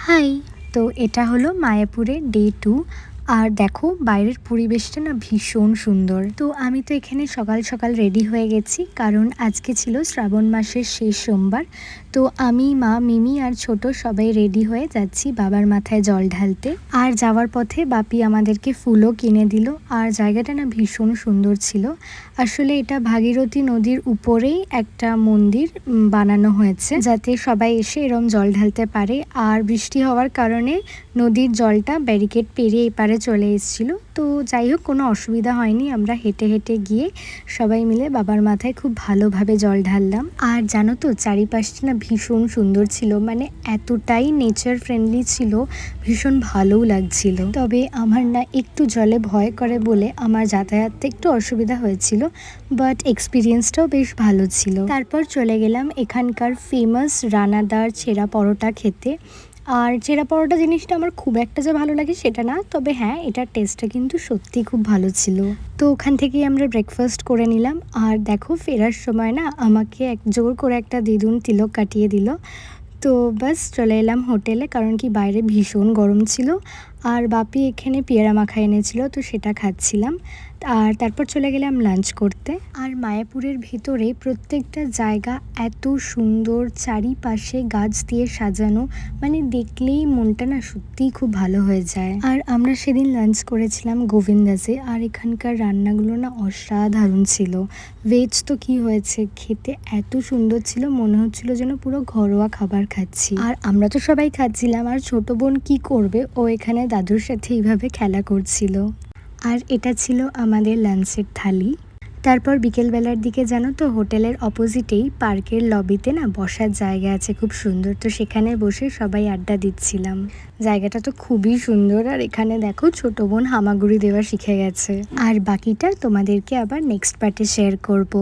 High. তো এটা হলো মায়াপুরের ডে 2। আর দেখো বাইরের পরিবেশটা না ভীষণ সুন্দর। তো আমি তো এখানে সকাল সকাল রেডি হয়ে গেছি, কারণ আজকে ছিল শ্রাবণ মাসের শেষ সোমবার। তো আমি, মা, মিমি আর ছোট সবাই রেডি হয়ে যাচ্ছি বাবার মাথায় জল ঢালতে। আর যাওয়ার পথে বাপি আমাদেরকে ফুলও কিনে দিল। আর জায়গাটা না ভীষণ সুন্দর ছিল। আসলে এটা ভাগীরথী নদীর উপরেই একটা মন্দির বানানো হয়েছে, যাতে সবাই এসে এরম জল ঢালতে পারে। আর বৃষ্টি হওয়ার কারণে নদীর জলটা ব্যারিকেড পেরিয়ে এপারে চলে এসেছিলো। তো যাই হোক, কোনো অসুবিধা হয়নি। আমরা হেঁটে হেঁটে গিয়ে সবাই মিলে বাবার মাথায় খুব ভালোভাবে জল ঢাললাম। আর জানো তো, চারিপাশটা না ভীষণ সুন্দর ছিল, মানে এতটাই নেচার ফ্রেন্ডলি ছিল, ভীষণ ভালোও লাগছিল। তবে আমার না একটু জলে ভয় করে বলে আমার যাতায়াতে একটু অসুবিধা হয়েছিল, বাট এক্সপিরিয়েন্সটাও বেশ ভালো ছিল। তারপর চলে গেলাম এখানকার ফেমাস রানাদার ছেঁড়া পরোটা খেতে। আর ছেঁড়া পরোটা জিনিসটা আমার খুব একটা যে ভালো লাগে সেটা না, তবে হ্যাঁ, এটার টেস্টটা কিন্তু সত্যি খুব ভালো ছিল। তো ওখান থেকেই আমরা ব্রেকফাস্ট করে নিলাম। আর দেখো, ফেরার সময় না আমাকে জোর করে একটা দিদুন তিলক কাটিয়ে দিল। তো বাস চলে এলাম হোটেলে, কারণ কি বাইরে ভীষণ গরম ছিল। আর বাপি এখানে পেয়ারা মাখা এনেছিল, তো সেটা খাচ্ছিলাম। আর তারপর চলে গেলাম লাঞ্চ করতে। আর মায়াপুরের ভিতরে প্রত্যেকটা জায়গা এত সুন্দর, চারিপাশে গাছ দিয়ে সাজানো, মানে দেখলেই মনটা না সত্যিই খুব ভালো হয়ে যায়। আর আমরা সেদিন লাঞ্চ করেছিলাম গোবিন্দাসে। আর এখানকার রান্নাগুলো না অসাধারণ ছিল। ভেজ তো কি হয়েছে, খেতে এত সুন্দর ছিল, মনে হচ্ছিল যেন পুরো ঘরোয়া খাবার খাচ্ছি। আর আমরা তো সবাই খাচ্ছিলাম, আর ছোট বোন কি করবে, ও এখানে দাদুর সাথে এইভাবে খেলা করছিল। আর এটা ছিল আমাদের লাঞ্চের থালি। তারপর বিকেলবেলার দিকে জানো তো, হোটেলের অপোজিটেই পার্কের লবিতে না বসার জায়গা আছে খুব সুন্দর। তো সেখানে বসে সবাই আড্ডা দিচ্ছিলাম। জায়গাটা তো খুবই সুন্দর। আর এখানে দেখো, ছোট বোন হামাগুড়ি দেওয়া শিখে গেছে। আর বাকিটা তোমাদেরকে আবার নেক্সট পার্টে শেয়ার করব।